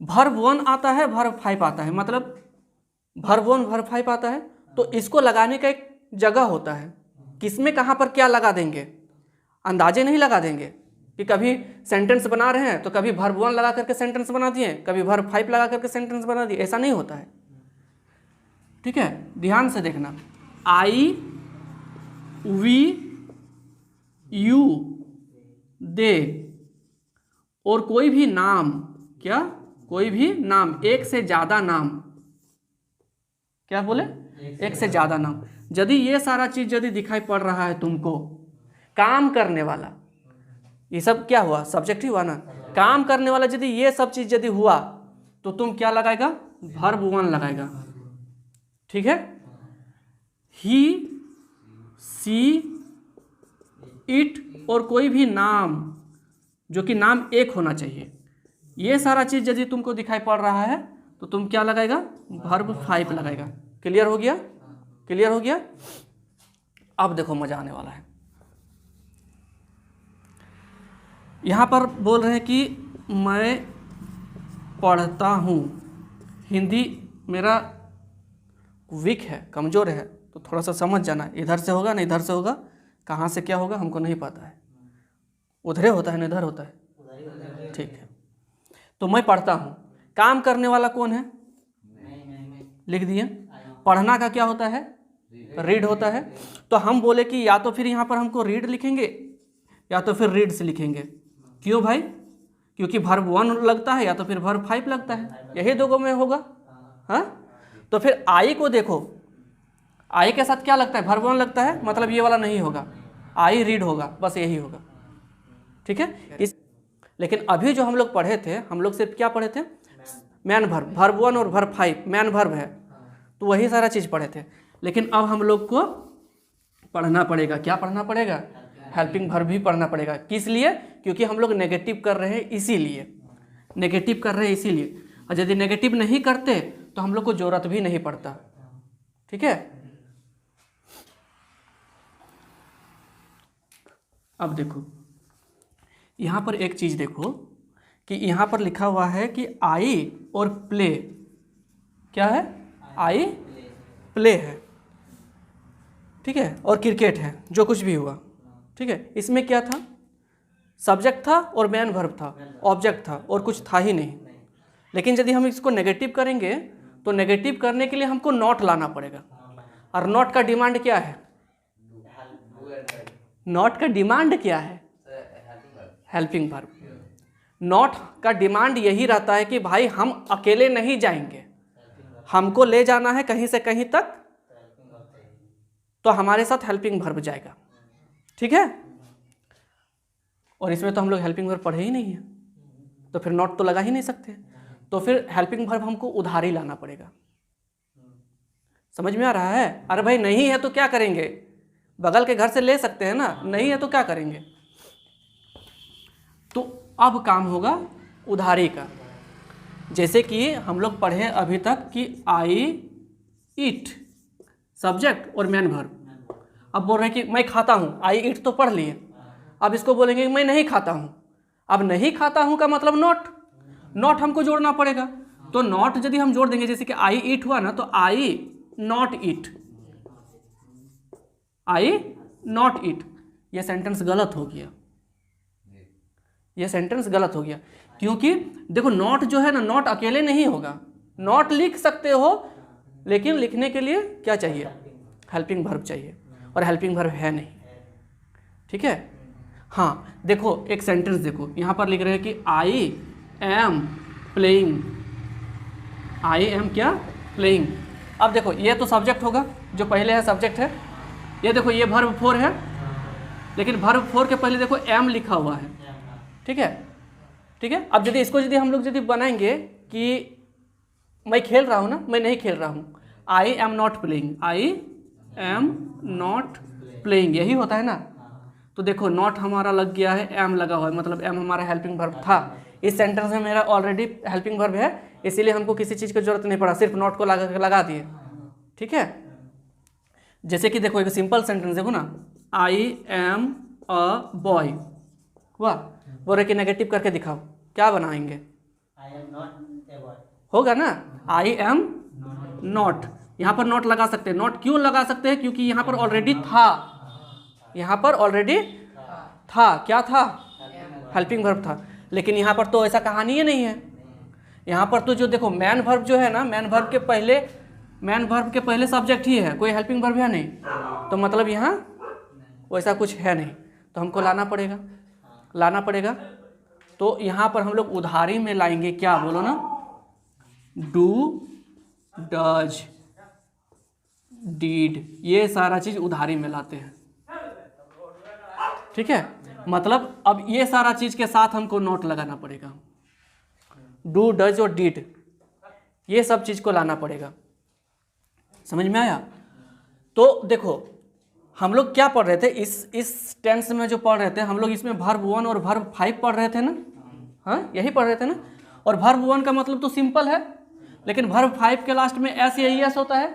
Verb 1 आता है, verb 5 आता है, मतलब वर्ब 1 वर्ब 5 आता है, तो इसको लगाने का एक जगह होता है, किसमें कहाँ पर क्या लगा देंगे, अंदाजे नहीं लगा देंगे कि कभी सेंटेंस बना रहे हैं तो कभी वर्ब 1 लगा करके सेंटेंस बना दिए, कभी वर्ब 5 लगा करके सेंटेंस बना दिए, ऐसा नहीं होता है। ठीक है, ध्यान से देखना, आई, वी, यू, दे और कोई भी नाम, क्या, कोई भी नाम, एक से ज्यादा नाम, क्या बोले, एक से ज्यादा नाम, यदि ये सारा चीज यदि दिखाई पड़ रहा है तुमको, काम करने वाला, ये सब क्या हुआ, सब्जेक्ट ही हुआ ना, काम करने वाला यदि ये सब चीज यदि हुआ तो तुम क्या लगाएगा, वर्ब 1 लगाएगा। ठीक है, ही, सी, इट और कोई भी नाम जो कि नाम एक होना चाहिए, ये सारा चीज यदि तुमको दिखाई पड़ रहा है तो तुम क्या लगाएगा, वर्ब 5 लगाएगा। क्लियर हो गया, क्लियर हो गया। अब देखो मजा आने वाला है, यहाँ पर बोल रहे हैं कि मैं पढ़ता हूँ, हिंदी मेरा वीक है, कमज़ोर है, तो थोड़ा सा समझ जाना, इधर से होगा ना इधर से होगा, कहाँ से क्या होगा हमको नहीं पता है, उधरे होता है ना इधर होता है। ठीक है, तो मैं पढ़ता हूँ, काम करने वाला कौन है, लिख दिए। पढ़ना का क्या होता है, रीड होता है, तो हम बोले कि या तो फिर यहाँ पर हमको रीड लिखेंगे या तो फिर रीड्स लिखेंगे। क्यों भाई, क्योंकि वर्ब 1 लगता है या तो फिर वर्ब 5 लगता है, यही दो में होगा। हाँ, तो फिर आई को देखो, आई के साथ क्या लगता है, वर्ब 1 लगता है, मतलब ये वाला नहीं होगा, आई रीड होगा, बस यही होगा। ठीक है, लेकिन अभी जो हम लोग पढ़े थे, हम लोग सिर्फ क्या पढ़े थे, मैन वर्ब, वर्ब 1 और वर्ब 5 मैन वर्ब है, तो वही सारा चीज़ पढ़े थे। लेकिन अब हम लोग को पढ़ना पड़ेगा, क्या पढ़ना पड़ेगा, हेल्पिंग वर्ब भी पढ़ना पड़ेगा। किस लिए, क्योंकि हम लोग नेगेटिव कर रहे हैं, इसीलिए नेगेटिव कर रहे हैं इसीलिए, और यदि नेगेटिव नहीं करते तो हम लोग को जरूरत भी नहीं पड़ता। ठीक है, अब देखो यहाँ पर एक चीज़ देखो कि यहाँ पर लिखा हुआ है कि आई और प्ले, क्या है, आई प्ले है, ठीक है, और क्रिकेट है, जो कुछ भी हुआ। ठीक है, इसमें क्या था, सब्जेक्ट था और मैन वर्ब था, ऑब्जेक्ट था और कुछ था ही नहीं। लेकिन यदि हम इसको नेगेटिव करेंगे तो नेगेटिव करने के लिए हमको नॉट लाना पड़ेगा, और नॉट का डिमांड क्या है, नॉट का डिमांड क्या है, हेल्पिंग वर्ब। नॉट का डिमांड यही रहता है कि भाई हम अकेले नहीं जाएंगे, हमको ले जाना है कहीं से कहीं तक, तो हमारे साथ हेल्पिंग वर्ब जाएगा। ठीक है, और इसमें तो हम लोग हेल्पिंग वर्ब पढ़े ही नहीं है, तो फिर नॉट तो लगा ही नहीं सकते, तो फिर हेल्पिंग वर्ब हमको उधार ही लाना पड़ेगा। समझ में आ रहा है। अरे भाई नहीं है तो क्या करेंगे, बगल के घर से ले सकते हैं ना, नहीं है तो क्या करेंगे। तो अब काम होगा उधारी का, जैसे कि हम लोग पढ़े अभी तक कि आई ईट सब्जेक्ट और मैन वर्ब। अब बोल रहे हैं कि मैं खाता हूँ, आई ईट तो पढ़ लिए, अब इसको बोलेंगे कि मैं नहीं खाता हूँ। अब नहीं खाता हूँ का मतलब नॉट, नॉट हमको जोड़ना पड़ेगा, तो नॉट यदि हम जोड़ देंगे, जैसे कि आई ईट हुआ ना, तो आई not eat, I not eat, ये सेंटेंस गलत हो गया, ये सेंटेंस गलत हो गया। क्योंकि देखो नॉट जो है ना, नॉट अकेले नहीं होगा, नॉट लिख सकते हो, लेकिन लिखने के लिए क्या चाहिए, हेल्पिंग वर्ब चाहिए, और हेल्पिंग वर्ब है नहीं। ठीक है, हाँ देखो एक सेंटेंस देखो, यहाँ पर लिख रहे हैं कि I am playing, I am क्या, प्लेइंग। अब देखो ये तो सब्जेक्ट होगा, जो पहले है सब्जेक्ट है, ये देखो ये वर्ब 4 है, लेकिन वर्ब 4 के पहले देखो एम लिखा हुआ है। ठीक है, ठीक है, अब यदि इसको यदि हम लोग यदि बनाएंगे कि मैं खेल रहा हूँ ना, मैं नहीं खेल रहा हूँ, I am not playing, I am not playing, यही होता है ना। तो देखो नॉट हमारा लग गया है, एम लगा हुआ है, मतलब एम हमारा हेल्पिंग वर्ब था। इस सेंटेंस में मेरा ऑलरेडी हेल्पिंग वर्ब है, इसीलिए हमको किसी चीज़ की जरूरत नहीं पड़ा, सिर्फ नॉट को लगा दिए। ठीक है, जैसे कि देखो एक सिंपल सेंटेंस देखो ना, आई एम अ बॉय हुआ, बोल रहे कि नेगेटिव करके दिखाओ, क्या बनाएंगे, होगा ना, आई एम नॉट। यहाँ पर नॉट लगा सकते हैं। नॉट क्यों लगा सकते हैं? क्योंकि यहाँ पर ऑलरेडी था, यहाँ पर ऑलरेडी था। क्या था? हेल्पिंग वर्ब था। लेकिन यहाँ पर तो ऐसा कहानी ही नहीं है। यहाँ पर तो जो देखो मैन वर्ब जो है ना, मैन वर्ब के पहले सब्जेक्ट ही है, कोई हेल्पिंग वर्ब है नहीं। तो मतलब यहाँ वैसा कुछ है नहीं, तो हमको लाना पड़ेगा। तो यहाँ पर हम लोग उधारी में लाएंगे क्या, बोलो ना, डू, डज, डीड, ये सारा चीज उधारी में लाते हैं। ठीक है, मतलब अब ये सारा चीज के साथ हमको नोट लगाना पड़ेगा। डू, डज और डीड, ये सब चीज को लाना पड़ेगा। समझ में आया? तो देखो हम लोग क्या पढ़ रहे थे इस टेंस में, जो पढ़ रहे थे हम लोग, इसमें वर्ब 1 और वर्ब 5 पढ़ रहे थे ना। हाँ, यही पढ़ रहे थे ना। और वर्ब 1 का मतलब तो सिंपल है, लेकिन वर्ब 5 के लास्ट में एस या एस होता है।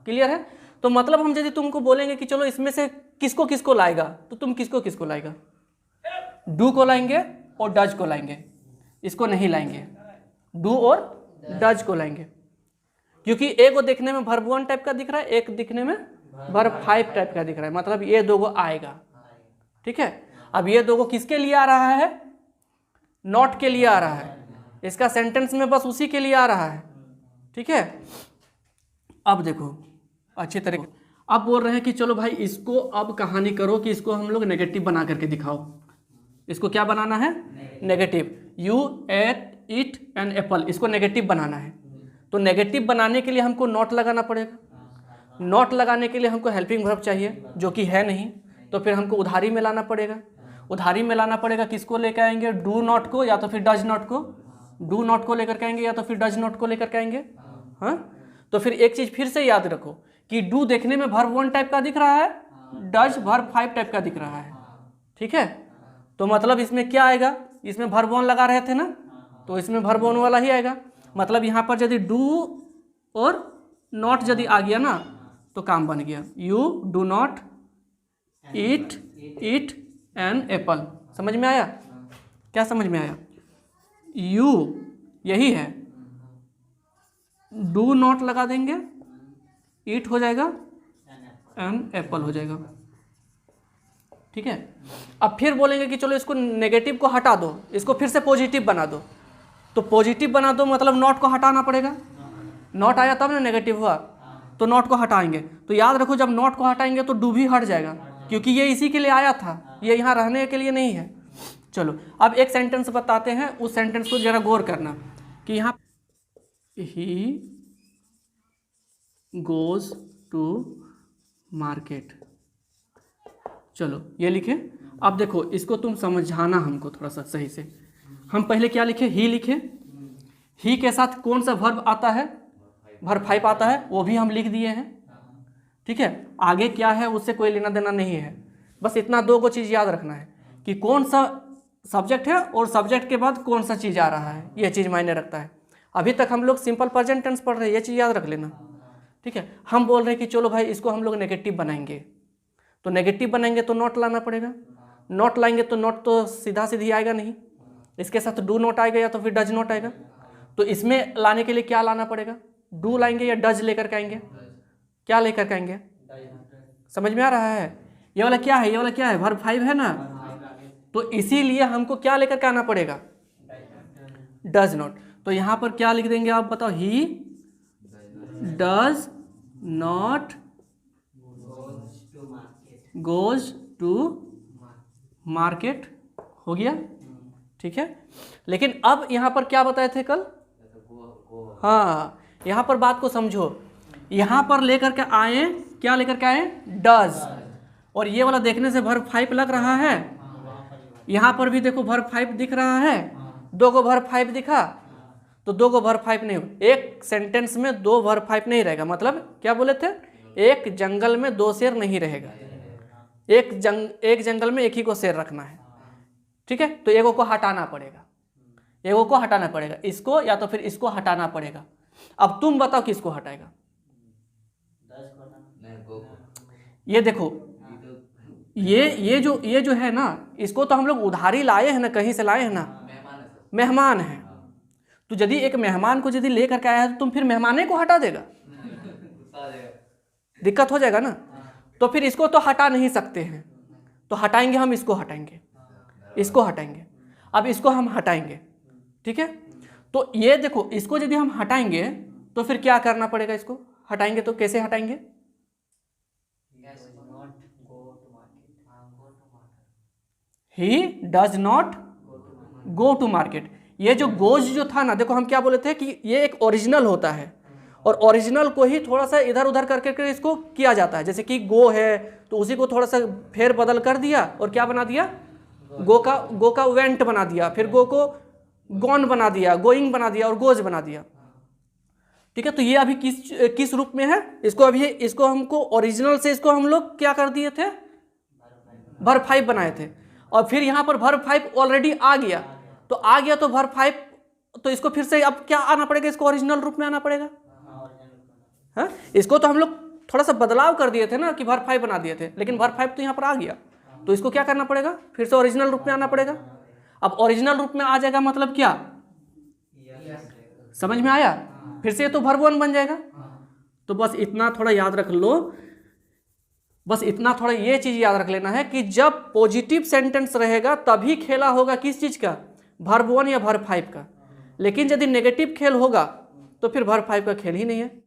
क्लियर है? तो मतलब हम यदि तुमको बोलेंगे कि चलो इसमें से किसको किसको लाएगा, तो तुम किसको किसको लाएगा? डू को लाएंगे और डज को लाएंगे, इसको नहीं लाएंगे। डू और डज को लाएंगे, क्योंकि एक को देखने में वर्ब 1 टाइप का दिख रहा है, एक दिखने में वर्ब 5 टाइप का दिख रहा है, मतलब ये दो को आएगा। ठीक है, अब ये दो को किसके लिए आ रहा है? नॉट के लिए आ रहा है। इसका सेंटेंस में बस उसी के लिए आ रहा है। ठीक है, अब देखो अच्छी तरीके, अब बोल रहे हैं कि चलो भाई इसको अब कहानी करो कि इसको हम लोग नेगेटिव बना करके दिखाओ। इसको क्या बनाना है? Negative. You ate it an apple, इसको नेगेटिव बनाना है। तो नेगेटिव बनाने के लिए हमको नॉट लगाना पड़ेगा। नॉट लगाने के लिए हमको हेल्पिंग वर्ब चाहिए, जो कि है नहीं, तो फिर हमको उधारी में लाना पड़ेगा। उधारी में लाना पड़ेगा, किसको लेकर आएंगे? डू नॉट को या तो फिर डज नॉट को। डू नॉट को लेकर के आएंगे या तो फिर डज नॉट को लेकर के आएंगे। हाँ, तो फिर एक चीज फिर से याद रखो कि डू देखने में वर्ब 1 टाइप का दिख रहा है, डज वर्ब 5 टाइप का दिख रहा है। ठीक है, तो मतलब इसमें क्या आएगा? इसमें वर्ब 1 लगा रहे थे ना, तो इसमें वर्ब 1 वाला ही आएगा। मतलब यहाँ पर यदि डू और नॉट यदि आ गया ना, तो काम बन गया। You do not eat an apple. समझ में आया? क्या समझ में आया? यू यही है, डू नॉट लगा देंगे, ईट हो जाएगा, एन एप्पल हो जाएगा। ठीक है, अब फिर बोलेंगे कि चलो इसको नेगेटिव को हटा दो, इसको फिर से पॉजिटिव बना दो। तो पॉजिटिव बना दो मतलब नॉट को हटाना पड़ेगा। नॉट आया तब ना नेगेटिव हुआ, तो नॉट को हटाएंगे। तो याद रखो जब नॉट को हटाएंगे तो डू भी हट जाएगा, क्योंकि ये इसी के लिए आया था, ये यहाँ रहने के लिए नहीं है। चलो अब एक सेंटेंस बताते हैं, उस सेंटेंस को जरा गौर करना कि यहाँ ही गोज टू मार्केट। चलो ये लिखे। अब देखो इसको तुम समझाना हमको थोड़ा सा सही से। हम पहले क्या लिखे? ही लिखे। ही के साथ कौन सा वर्ब आता है? वर्ब 5 आता है, वो भी हम लिख दिए हैं। ठीक है, आगे क्या है उससे कोई लेना देना नहीं है। बस इतना दो को चीज़ याद रखना है कि कौन सा सब्जेक्ट है और सब्जेक्ट के बाद कौन सा चीज़ आ रहा है, ये चीज़ मायने रखता है। अभी तक हम लोग सिंपल प्रेजेंट टेंस पढ़ रहे हैं, ये चीज़ याद रख लेना। ठीक है, हम बोल रहे हैं कि चलो भाई इसको हम लोग नेगेटिव बनाएंगे, तो नेगेटिव बनाएंगे तो नॉट लाना पड़ेगा। नॉट लाएंगे तो नॉट तो सीधा सीधी आएगा नहीं, इसके साथ डू नॉट आएगा या तो फिर डज नॉट आएगा। तो इसमें लाने के लिए क्या लाना पड़ेगा? डू लाएंगे या डज लेकर के आएंगे? क्या लेकर के आएंगे? समझ में आ रहा है? ये वाला क्या है? ये वाला क्या है? वर्ब 5 है ना, तो इसीलिए हमको क्या लेकर के आना पड़ेगा? Does not. तो यहाँ पर क्या लिख देंगे आप बताओ? He does not goes to market. हो गया? ठीक है, लेकिन अब यहाँ पर क्या बताए थे कल? हाँ, यहाँ पर बात को समझो। यहाँ पर लेकर के आए, क्या लेकर के आए? डज। और ये वाला देखने से वर्ब 5 लग रहा है, यहाँ पर भी देखो वर्ब 5 दिख रहा है। दो गो वर्ब 5 दिखा, तो दो गो वर्ब 5 नहीं हो, एक सेंटेंस में दो वर्ब 5 नहीं रहेगा। मतलब क्या बोले थे? एक जंगल में दो शेर नहीं रहेगा, एक जंगल में एक ही को शेर रखना है। ठीक है, तो एगो को हटाना पड़ेगा, एगो को हटाना पड़ेगा, इसको या तो फिर इसको हटाना पड़ेगा। अब तुम बताओ किसको हटाएगा? ये देखो, ये जो है ना, इसको तो हम लोग उधारी लाए हैं ना, कहीं से लाए हैं ना, मेहमान है। तो यदि एक मेहमान को यदि लेकर के आया है तो तुम फिर मेहमाने को हटा देगा, दिक्कत हो जाएगा ना। तो फिर इसको तो हटा नहीं सकते हैं, तो हटाएंगे हम, इसको हटाएंगे, इसको हटाएंगे। अब इसको हम हटाएंगे, ठीक है। तो ये देखो, इसको यदि हम हटाएंगे तो फिर क्या करना पड़ेगा, इसको हटाएंगे तो कैसे हटाएंगे, he does not go to market. ये जो गोज जो था ना, देखो हम क्या बोले थे कि ये एक ओरिजिनल होता है, और ओरिजिनल को ही थोड़ा सा इधर उधर करके इसको किया जाता है। जैसे कि गो है तो उसी को थोड़ा सा फेर बदल कर दिया और क्या बना दिया, गो का वेंट बना दिया, फिर गो को गॉन बना दिया, गोइंग बना दिया और गोज बना दिया, ठीक है। तो ये अभी किस रूप में है, इसको हमको ओरिजिनल से इसको हम लोग क्या कर दिए थे, वर्ब 5 बनाए थे। और फिर यहाँ पर वर्ब 5 ऑलरेडी आ गया, तो आ गया तो वर्ब 5, तो इसको फिर से अब क्या आना पड़ेगा, इसको ओरिजिनल रूप में आना पड़ेगा। हाँ, इसको तो हम लोग थोड़ा सा बदलाव कर दिए थे ना कि वर्ब 5 बना दिए थे, लेकिन वर्ब 5 तो यहाँ पर आ गया, तो इसको क्या करना पड़ेगा, फिर से ओरिजिनल रूप में आना पड़ेगा। अब ओरिजिनल रूप में आ जाएगा मतलब क्या, समझ में आया, फिर से तो वर्ब 1 बन जाएगा। तो बस इतना थोड़ा याद रख लो, बस इतना थोड़ा ये चीज याद रख लेना है कि जब पॉजिटिव सेंटेंस रहेगा तभी खेला होगा किस चीज का, वर्ब 1 या वर्ब 5 का। लेकिन यदि नेगेटिव खेल होगा तो फिर वर्ब 5 का खेल ही नहीं है।